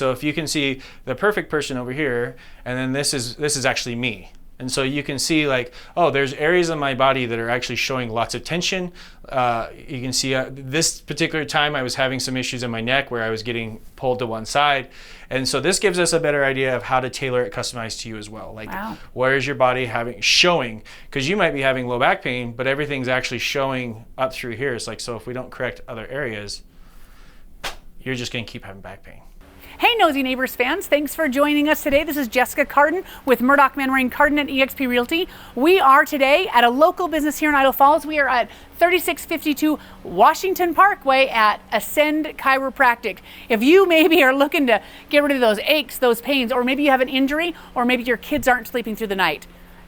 So if you can see the perfect person over here, and then this is actually me. And so you can see like, oh, there's areas of my body that are actually showing lots of tension. You can see this particular time I was having some issues in my neck where I was getting pulled to one side. And so this gives us a better idea of how to tailor it customized to you as well. Like, where is your body showing? Because you might be having low back pain, but everything's actually showing up through here. It's like, so if we don't correct other areas, you're just going to keep having back pain. Hey, Nosy Neighbors fans, thanks for joining us today. This is Jessica Cardon with Murdoch Manwaring Cardon at eXpRealty. We are today at a local business here in Idaho Falls. We are at 3652 Washington Parkway at Ascend Chiropractic. If you maybe are looking to get rid of those aches, those pains, or maybe you have an injury, or maybe your kids aren't sleeping through the night,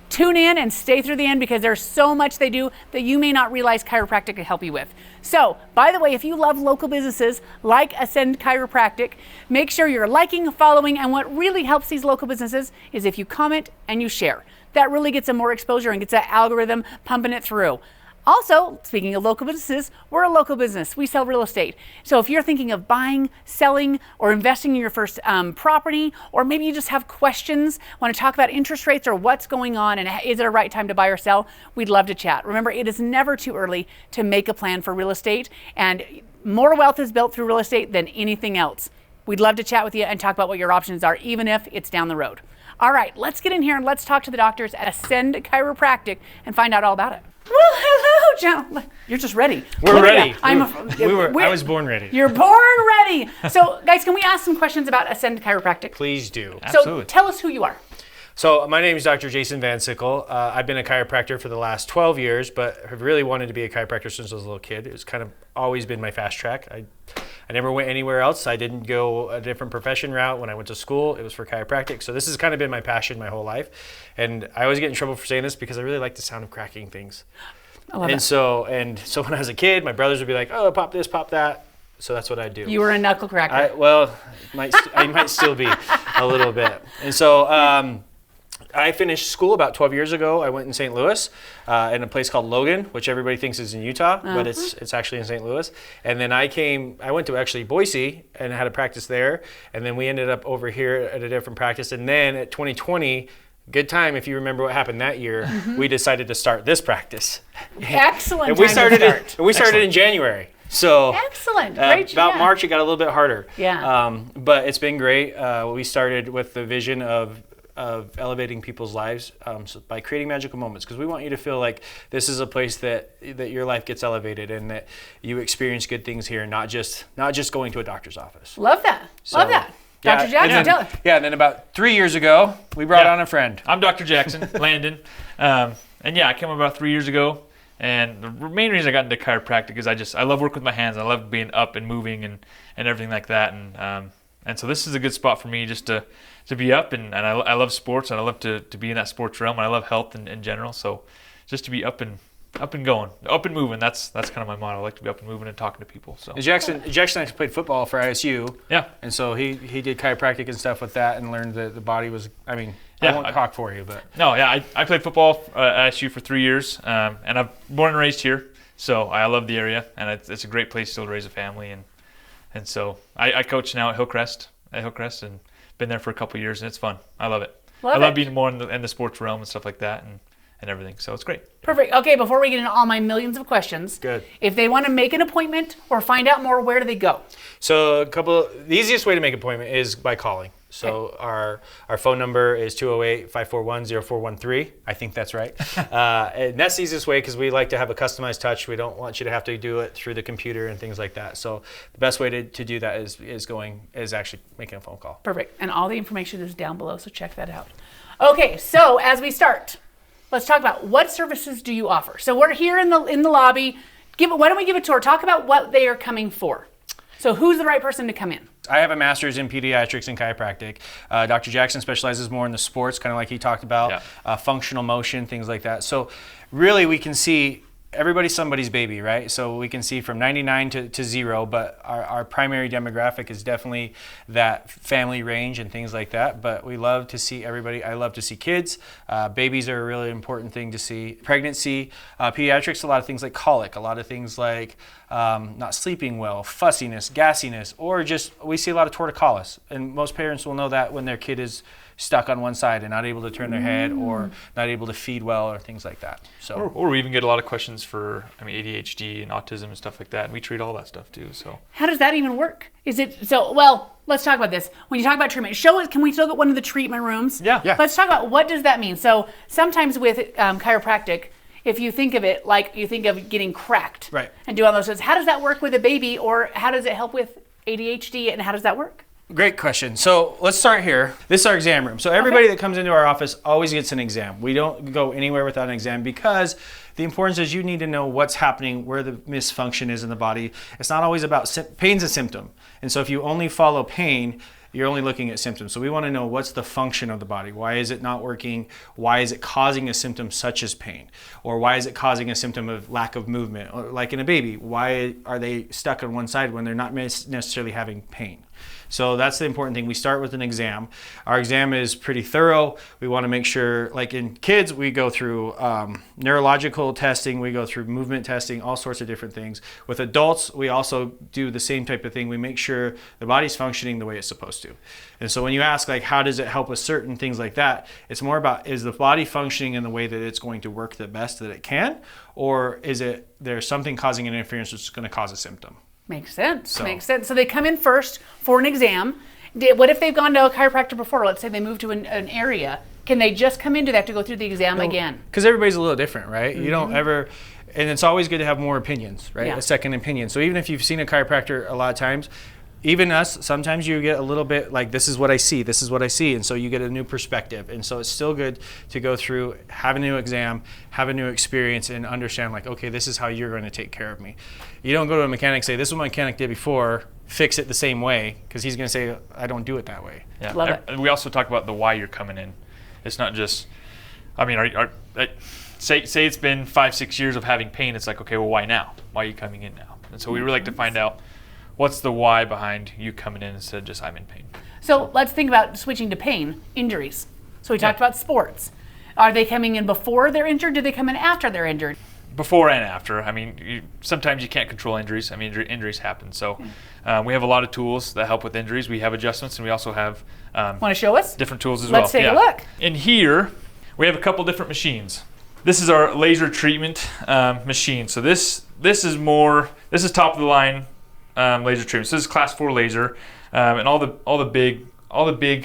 tune in and stay through the end because there's so much they do that you may not realize chiropractic can help you with. So, by the way, if you love local businesses like Ascend Chiropractic, make sure you're liking, following, and what really helps these local businesses is if you comment and you share. That really gets them more exposure and gets that algorithm pumping it through. Also, speaking of local businesses, we're a local business. We sell real estate. So if you're thinking of buying, selling, or investing in your first property, or maybe you just have questions, want to talk about interest rates or what's going on and is it a right time to buy or sell, we'd love to chat. Remember, it is never too early to make a plan for real estate, and more wealth is built through real estate than anything else. We'd love to chat with you and talk about what your options are, even if it's down the road. All right, let's get in here and let's talk to the doctors at Ascend Chiropractic and find out all about it. Well, hello, gentlemen. You're just ready. We're ready. I was born ready. You're born ready. So, guys, can we ask some questions about Ascend Chiropractic? Please do. So, tell us who you are. So, my name is Dr. Jaxson Van Sickle. I've been a chiropractor for the last 12 years, but have really wanted to be a chiropractor since I was a little kid. It's kind of always been my fast track. I never went anywhere else. I didn't go a different profession route when I went to school. It was for chiropractic. So this has kind of been my passion my whole life. And I always get in trouble for saying this because I really like the sound of cracking things. I love it. So when I was a kid, my brothers would be like, oh, pop this, pop that. So that's what I do. You were a knuckle cracker. I might still be a little bit. And so I finished school about 12 years ago. I went in St. Louis in a place called Logan, which everybody thinks is in Utah, but it's actually in St. Louis. And then I went to actually Boise and had a practice there. And then we ended up over here at a different practice. And then at 2020, good time if you remember what happened that year, we decided to start this practice. Excellent. And we started in January. So excellent. Great. About March, it got a little bit harder. Yeah. But it's been great. We started with the vision of elevating people's lives by creating magical moments, because we want you to feel like this is a place that your life gets elevated and that you experience good things here, not just going to a doctor's office. Love that. Love that. Dr. Jaxson, tell us. Yeah, and then about 3 years ago, we brought on a friend. I'm Dr. Jaxson Landon. And I came about 3 years ago. And the main reason I got into chiropractic is I love working with my hands. I love being up and moving and everything like that. And so this is a good spot for me just to be up. And I love sports, and I love to be in that sports realm. And I love health in general. So just to be up and going, up and moving. That's kind of my motto. I like to be up and moving and talking to people. So Jaxson actually played football for ISU. Yeah. And so he did chiropractic and stuff with that and learned that the body was, I won't talk for you, but. No, yeah, I played football at ISU for 3 years, and I'm born and raised here. So I love the area, and it's a great place still to raise a family. And so I coach now at Hillcrest, and been there for a couple of years, and it's fun. I love it. I love being more in the sports realm and stuff like that, and everything. So it's great. Perfect. Okay, before we get into all my millions of questions, good. If they want to make an appointment or find out more, where do they go? So the easiest way to make an appointment is by calling. So our phone number is 208-541-0413. I think that's right. And that's the easiest way because we like to have a customized touch. We don't want you to have to do it through the computer and things like that. So the best way to do that is actually making a phone call. Perfect. And all the information is down below, so check that out. Okay, so as we start, let's talk about what services do you offer. So we're here in the lobby. Why don't we give a tour? Talk about what they are coming for. So who's the right person to come in? I have a master's in pediatrics and chiropractic. Dr. Jaxson specializes more in the sports, kind of like he talked about, functional motion, things like that. So really we can see everybody's somebody's baby, right? So we can see from 99 to 0, but our primary demographic is definitely that family range and things like that. But we love to see everybody. I love to see kids. Babies are a really important thing to see. Pregnancy, pediatrics, a lot of things like colic, a lot of things like not sleeping well, fussiness, gassiness, or just we see a lot of torticollis. And most parents will know that when their kid is stuck on one side and not able to turn their head or not able to feed well or things like that. So or we even get a lot of questions for ADHD and autism and stuff like that, and we treat all that stuff too. So how does that even work? Is it so? Well, let's talk about this. When you talk about treatment, show us. Can we still get one of the treatment rooms? Yeah. Let's talk about what does that mean. So sometimes with chiropractic, if you think of it like you think of getting cracked, right, and do all those things, how does that work with a baby, or how does it help with ADHD, and how does that work? Great question. So let's start here. This is our exam room. So everybody that comes into our office always gets an exam. We don't go anywhere without an exam because the importance is you need to know what's happening, where the misfunction is in the body. It's not always about pain's a symptom. And so if you only follow pain, you're only looking at symptoms. So we want to know what's the function of the body. Why is it not working? Why is it causing a symptom such as pain? Or why is it causing a symptom of lack of movement? Or like in a baby, why are they stuck on one side when they're not necessarily having pain? So that's the important thing. We start with an exam. Our exam is pretty thorough. We want to make sure, like in kids, we go through neurological testing, we go through movement testing, all sorts of different things. With adults, we also do the same type of thing. We make sure the body's functioning the way it's supposed to. And so when you ask, like, how does it help with certain things like that, it's more about, is the body functioning in the way that it's going to work the best that it can, or is it there's something causing an interference that's going to cause a symptom? Makes sense. Makes sense. So they come in first for an exam. What if they've gone to a chiropractor before? Let's say they move to an area. Can they just come in? Do they have to go through the exam again? Because everybody's a little different, right? You don't ever, and it's always good to have more opinions, right? Yeah. A second opinion. So even if you've seen a chiropractor a lot of times, even us, sometimes you get a little bit like, this is what I see, this is what I see. And so you get a new perspective. And so it's still good to go through, have a new exam, have a new experience, and understand, like, okay, this is how you're going to take care of me. You don't go to a mechanic and say, this is what my mechanic did before, fix it the same way, because he's going to say, I don't do it that way. Yeah. Love it. And we also talk about the why you're coming in. It's not just, say it's been 5-6 years of having pain. It's like, okay, well, why now? Why are you coming in now? And so we really like to find out what's the why behind you coming in instead of just I'm in pain. So let's think about switching to pain, injuries. So we talked about sports. Are they coming in before they're injured? Do they come in after they're injured? Before and after. Sometimes you can't control injuries. Injuries happen. So we have a lot of tools that help with injuries. We have adjustments, and we also have Want to show us? different tools as well. Let's take a look. In here, we have a couple different machines. This is our laser treatment machine. So this is top of the line laser treatment. So this is class 4 laser, and all the big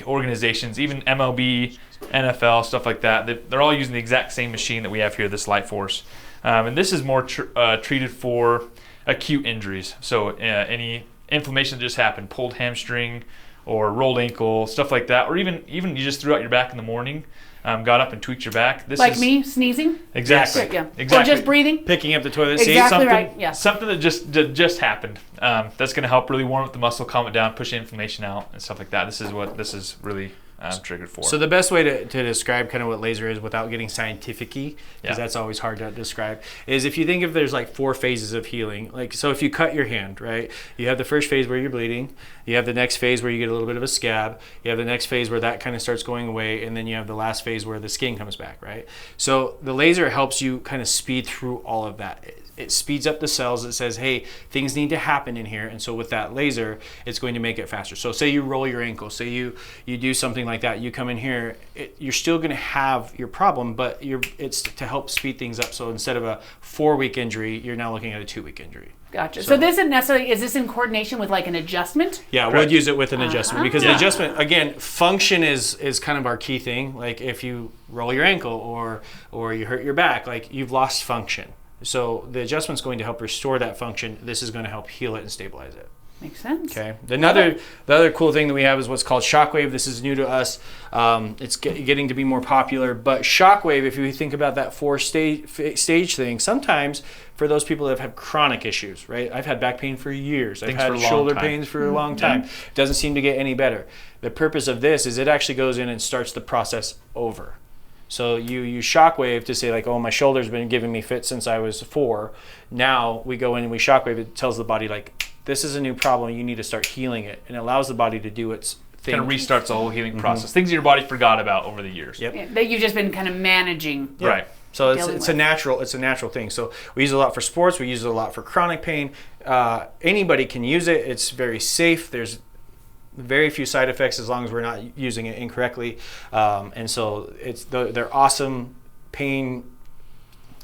organizations, even MLB, NFL, stuff like that, they're all using the exact same machine that we have here, this Light Force. And this is more treated for acute injuries. So any inflammation that just happened, pulled hamstring or rolled ankle, stuff like that, or even you just threw out your back in the morning, got up and tweaked your back. Me sneezing? Exactly. Yeah. Exactly. Or just breathing? Picking up the toilet seat. Exactly something, right. Yeah. Something that just happened. That's going to help really warm up the muscle, calm it down, push inflammation out, and stuff like that. This is what this is really triggered for. So the best way to describe kind of what laser is without getting scientific-y, because that's always hard to describe, is if you think of there's like 4 phases of healing. Like, so if you cut your hand, right, you have the first phase where you're bleeding, you have the next phase where you get a little bit of a scab, you have the next phase where that kind of starts going away, and then you have the last phase where the skin comes back, right? So the laser helps you kind of speed through all of that. It speeds up the cells. It says, hey, things need to happen in here. And so with that laser, it's going to make it faster. So say you roll your ankle, say you do something like that, you come in here, you're still going to have your problem, but it's to help speed things up. So instead of a 4-week injury, you're now looking at a 2-week injury. Gotcha. So this isn't necessarily, is this in coordination with like an adjustment? Yeah, we'll use it with an adjustment, because the adjustment, again, function is kind of our key thing. Like if you roll your ankle or you hurt your back, like you've lost function. So the adjustment's going to help restore that function. This is going to help heal it and stabilize it. Makes sense. Okay. The other cool thing that we have is what's called Shockwave. This is new to us. It's getting to be more popular. But Shockwave, if you think about that 4-stage thing, sometimes for those people that have chronic issues, right? I've had back pain for years. I've had shoulder pains for a long time. It doesn't seem to get any better. The purpose of this is it actually goes in and starts the process over. So you use Shockwave to say like, oh, my shoulder's been giving me fits since I was 4. Now we go in and we Shockwave. It tells the body like, this is a new problem. You need to start healing it, and it allows the body to do its thing. Kind of restarts the whole healing process. Things your body forgot about over the years. Yep. Yeah, that you've just been kind of managing. Yeah. Right. So it's a natural thing. So we use it a lot for sports. We use it a lot for chronic pain. Anybody can use it. It's very safe. There's very few side effects as long as we're not using it incorrectly. And so they're awesome pain.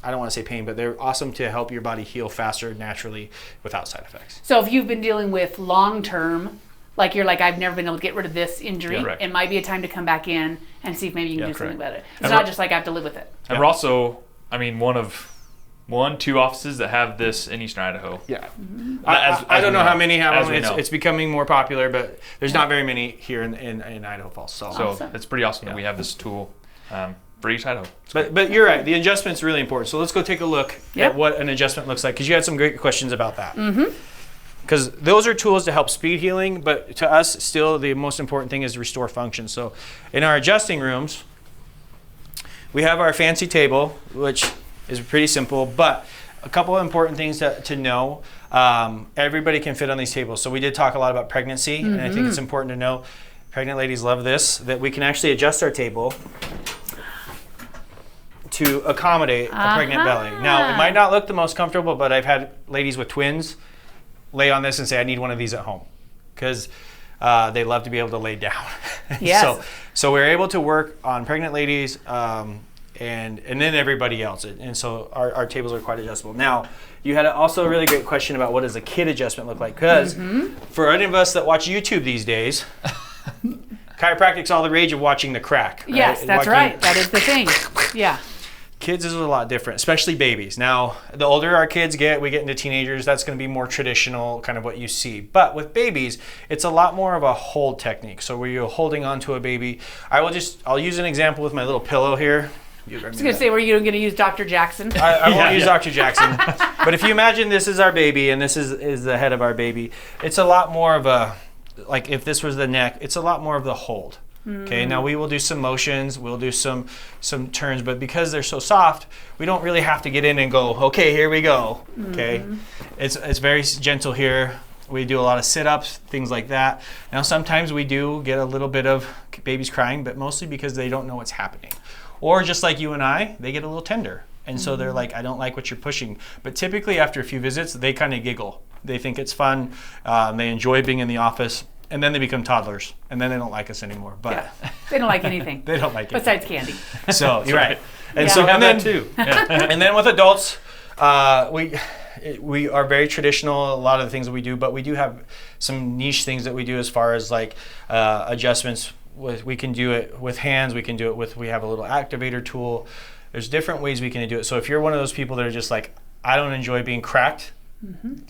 I don't want to say pain, but they're awesome to help your body heal faster naturally without side effects. So if you've been dealing with long-term, like you're like, I've never been able to get rid of this injury, it might be a time to come back in and see if maybe you can do something about it. It's not just like I have to live with it. And we're also, I mean, one of 2 offices that have this in Eastern Idaho. Yeah. I don't know how many have them. It's becoming more popular, but there's not very many here in Idaho Falls. So Awesome. It's pretty awesome that we have this tool for East Idaho. But you're right. The adjustment's really important. So let's go take a look at what an adjustment looks like, because you had some great questions about that. Because those are tools to help speed healing, but to us, still the most important thing is to restore function. So in our adjusting rooms, we have our fancy table, which is pretty simple, but a couple of important things to know. Everybody can fit on these tables. So we did talk a lot about pregnancy, and I think it's important to know, pregnant ladies love this, that we can actually adjust our table to accommodate a pregnant belly. Now, it might not look the most comfortable, but I've had ladies with twins lay on this and say, I need one of these at home, because they love to be able to lay down. Yes. So we're able to work on pregnant ladies and then everybody else. And so our tables are quite adjustable. Now, you had also a really great question about what does a kid adjustment look like, because for any of us that watch YouTube these days, chiropractic's all the rage of watching the crack. Right? Yes, that's right. That is the thing. Yeah. Kids is a lot different, especially babies. Now, the older our kids get, we get into teenagers, that's going to be more traditional, kind of what you see. But with babies, it's a lot more of a hold technique. So where you're holding onto a baby. I'll use an example with my little pillow here. I was going to say, were you going to use Dr. Jaxson? I won't use Dr. Jaxson. But if you imagine this is our baby and this is the head of our baby, it's a lot more of a, like if this was the neck, it's a lot more of the hold. Okay, now we will do some motions, we'll do some turns, but because they're so soft, we don't really have to get in and go, okay, here we go. Okay, it's very gentle here. We do a lot of sit-ups, things like that. Now sometimes we do get a little bit of babies crying, but mostly because they don't know what's happening. Or just like you and I, they get a little tender. And so they're like, I don't like what you're pushing. But typically after a few visits, they kind of giggle. They think it's fun. They enjoy being in the office. And then they become toddlers, and then they don't like us anymore. But they don't like anything. They don't like it besides candy. So you're right. And so and then too. And then with adults, we are very traditional. A lot of the things that we do, but we do have some niche things that we do as far as like adjustments. We can do it with hands. We can do it with. We have a little activator tool. There's different ways we can do it. So if you're one of those people that are just like, I don't enjoy being cracked.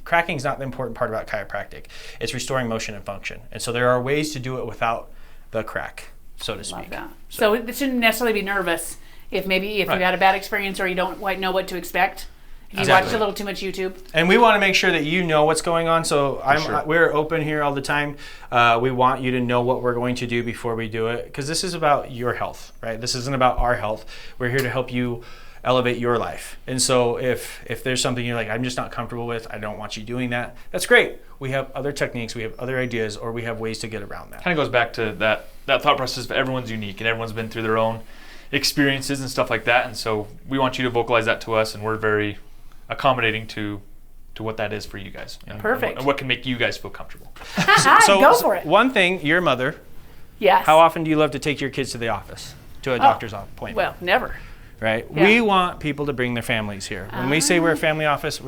Cracking is not the important part about chiropractic. It's restoring motion and function. And so there are ways to do it without the crack, so to speak. Love that. So it shouldn't necessarily be nervous if you've had a bad experience or you don't quite know what to expect. If you watched a little too much YouTube. And we want to make sure that you know what's going on. So we're open here all the time. We want you to know what we're going to do before we do it, because this is about your health, right? This isn't about our health. We're here to help you elevate your life. And so if there's something you're like, I'm just not comfortable with, I don't want you doing that, that's great. We have other techniques, we have other ideas, or we have ways to get around that. Kind of goes back to that thought process of everyone's unique and everyone's been through their own experiences and stuff like that. And so we want you to vocalize that to us, and we're very accommodating to what that is for you guys. Perfect. And what can make you guys feel comfortable. So go for it. One thing, you're a mother. Yes. How often do you love to take your kids to the office, to a doctor's appointment? Well, never. Right? Yeah. We want people to bring their families here. When we say we're a family office,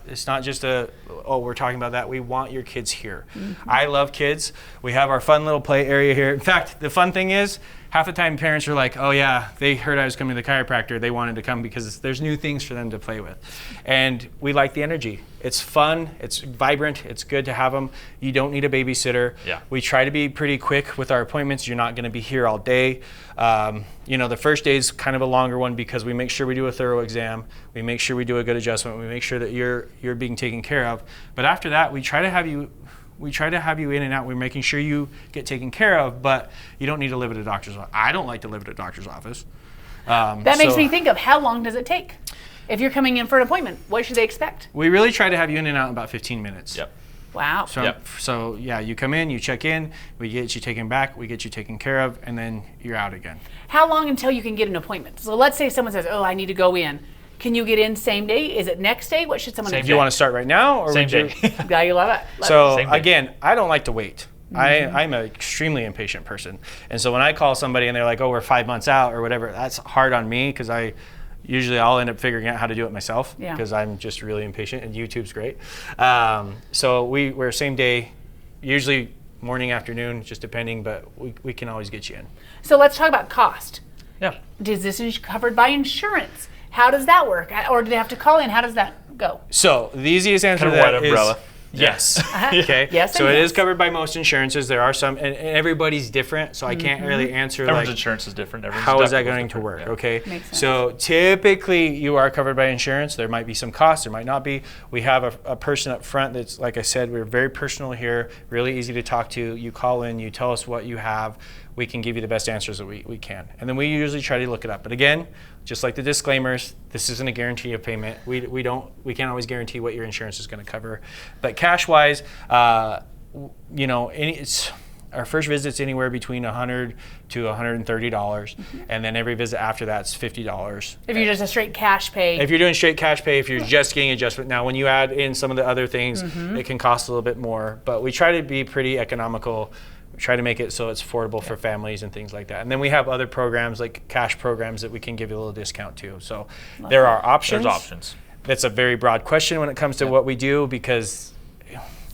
it's not just we're talking about that. We want your kids here. I love kids. We have our fun little play area here. In fact, the fun thing is, half the time parents are like, oh yeah, they heard I was coming to the chiropractor. They wanted to come because there's new things for them to play with. And we like the energy. It's fun, it's vibrant, it's good to have them. You don't need a babysitter. Yeah. We try to be pretty quick with our appointments. You're not gonna be here all day. The first day is kind of a longer one because we make sure we do a thorough exam. We make sure we do a good adjustment. We make sure that you're being taken care of. But after that, we try to have you in and out. We're making sure you get taken care of, but you don't need to live at a doctor's office. I don't like to live at a doctor's office. That makes me think of how long does it take? If you're coming in for an appointment, what should they expect? We really try to have you in and out in about 15 minutes. Yep. Wow. So yeah, you come in, you check in, we get you taken back, we get you taken care of, and then you're out again. How long until you can get an appointment? So let's say someone says, oh, I need to go in. Can you get in same day? Is it next day? What should someone do? Do you want to start right now? Or Same would you? day. Yeah, you love it. So Same day. again, I don't like to wait. I'm an extremely impatient person. And so when I call somebody and they're like, oh, we're 5 months out or whatever, that's hard on me because I'll end up figuring out how to do it myself because I'm just really impatient, and YouTube's great. So we're same day, usually morning, afternoon, just depending, but we can always get you in. So let's talk about cost. Yeah. Is this covered by insurance? How does that work? Or do they have to call in? How does that go? So the easiest answer Kind to of that wide umbrella. is yes. Okay. Yes. So and it yes. is covered by most insurances. There are some, and everybody's different, so I can't really answer Everyone's insurance is different. how is that deductible's going to different. work. Yeah. Okay. Makes sense. So typically you are covered by insurance. There might be some costs. There might not be. We have a person up front that's, like I said, we're very personal here. Really easy to talk to. You call in. You tell us what you have. We can give you the best answers that we can. And then we usually try to look it up. But again, just like the disclaimers, this isn't a guarantee of payment. We can't always guarantee what your insurance is going to cover. But cash wise, our first visit's anywhere between $100 to $130, and then every visit after that's $50. If you're just a straight cash pay. If you're doing straight cash pay, if you're just getting adjustment, now when you add in some of the other things, it can cost a little bit more. But we try to be pretty economical. Try to make it so it's affordable for families and things like that. And then we have other programs like cash programs that we can give you a little discount to. So there are options. There's options. That's a very broad question when it comes to what we do because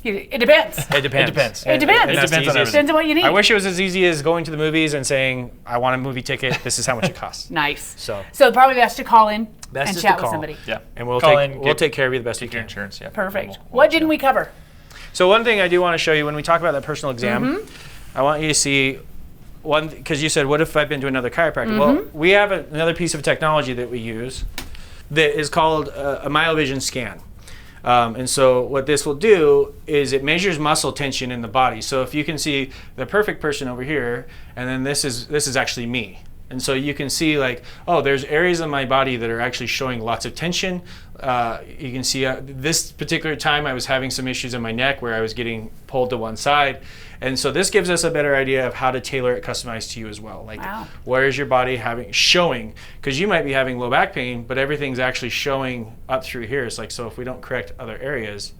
It depends. it depends. It depends. And It that's depends the on easiest. everything. Depends on what you need. I wish it was as easy as going to the movies and saying, I want a movie ticket, this is how much it costs. Nice. So probably best to call in Best and is chat to with call. somebody. Yeah. And we'll Call in, take care of you the best we Take your can. insurance. Yeah. Perfect. We'll What didn't we cover? So one thing I do want to show you when we talk about that personal exam, I want you to see one, because you said, what if I've been to another chiropractor? Well, we have another piece of technology that we use that is called a MyoVision scan. And so what this will do is it measures muscle tension in the body. So if you can see the perfect person over here, and then this is actually me. And so you can see like, oh, there's areas of my body that are actually showing lots of tension. You can see this particular time I was having some issues in my neck where I was getting pulled to one side. And so this gives us a better idea of how to tailor it customized to you as well. Like, where is your body showing? Because you might be having low back pain, but everything's actually showing up through here. It's like, so if we don't correct other areas,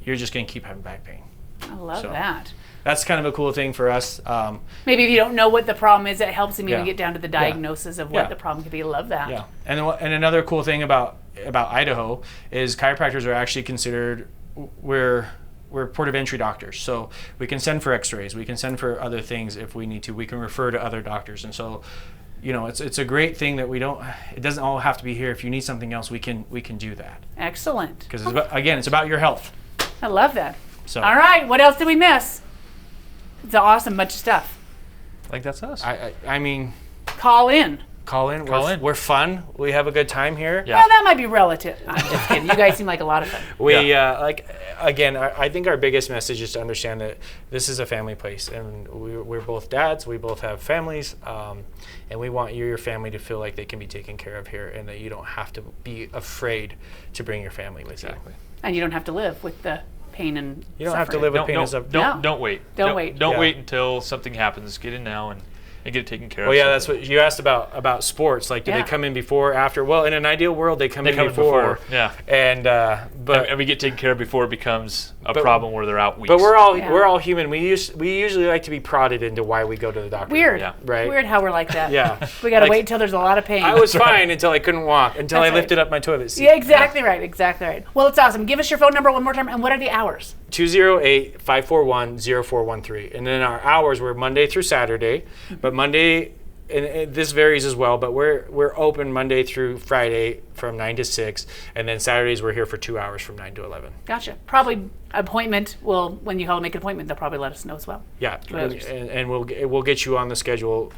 you're just going to keep having back pain. I love that. That's kind of a cool thing for us. Maybe if you don't know what the problem is, it helps them even Yeah. get down to the diagnosis of what the problem could be. I love that. Yeah, and another cool thing about Idaho is chiropractors are actually considered, we're port of entry doctors. So we can send for x-rays, we can send for other things if we need to, we can refer to other doctors. And so, it's a great thing that it doesn't all have to be here. If you need something else, we can do that. Excellent. Because it's about your health. I love that. So All right, what else did we miss? It's an awesome bunch of stuff. I think that's us. I mean, Call in. call in. Call We're fun. We have a good time here. Yeah. Well, that might be relative. I'm just kidding. You guys seem like a lot of fun. I think our biggest message is to understand that this is a family place, and we're both dads. We both have families, and we want your family to feel like they can be taken care of here, and that you don't have to be afraid to bring your family with you. And you don't have to live with the pain and You don't have to suffering. live with pain and suffering. Don't wait. Don't wait. Don't Yeah. wait until something happens. Get in now and get it taken care of. Well, yeah, that's what you asked about sports. Like, do Yeah. they come in before, after? Well, in an ideal world, they come in before. Yeah. And And we get taken care of before it becomes a problem where they're out weeks. but we're all human. We usually like to be prodded into why we go to the doctor. Weird. Yeah. Right. Weird how we're like that. Yeah. We got to Like, wait until there's a lot of pain. I was fine until I couldn't walk, until That's I right. lifted up my toilet seat. Yeah, exactly right. Exactly right. Well, it's awesome. Give us your phone number one more time. And what are the hours? 208-541-0413. And then our hours were Monday through Saturday, but Monday, and this varies as well, but we're open Monday through Friday from 9 to 6, and then Saturdays we're here for 2 hours from 9 to 11. Gotcha. Probably appointment. Well, when you call and make an appointment, they'll probably let us know as well. Yeah, Right. and we'll get you on the schedule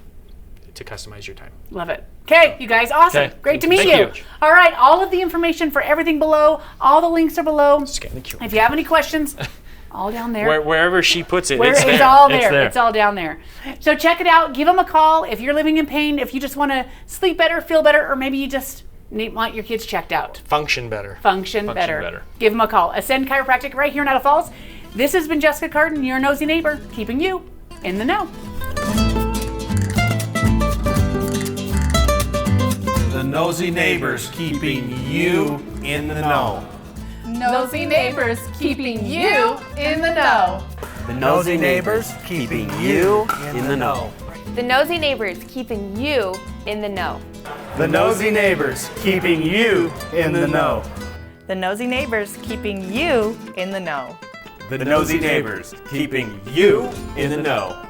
to customize your time. Love it. Okay, you guys, awesome. Okay. Great to meet Thank you. you. All right, all of the information for everything below, all the links are below. Scan the QR. If you have any questions, All down there. Wherever she puts it, It's there. all It's there. there. It's all down there. So check it out. Give them a call if you're living in pain, if you just want to sleep better, feel better, or maybe you just want your kids checked out. Function better. Function better. Give them a call. Ascend Chiropractic right here in Idaho Falls. This has been Jessica Cardon, your nosy neighbor, keeping you in the know. The nosy neighbors keeping you in the know. Nosy neighbors keeping you in the know. The nosy neighbors keeping you in the know. The nosy neighbors keeping you in the know. The nosy neighbors keeping you in the know. The nosy neighbors keeping you in the know. The nosy neighbors keeping you in the know.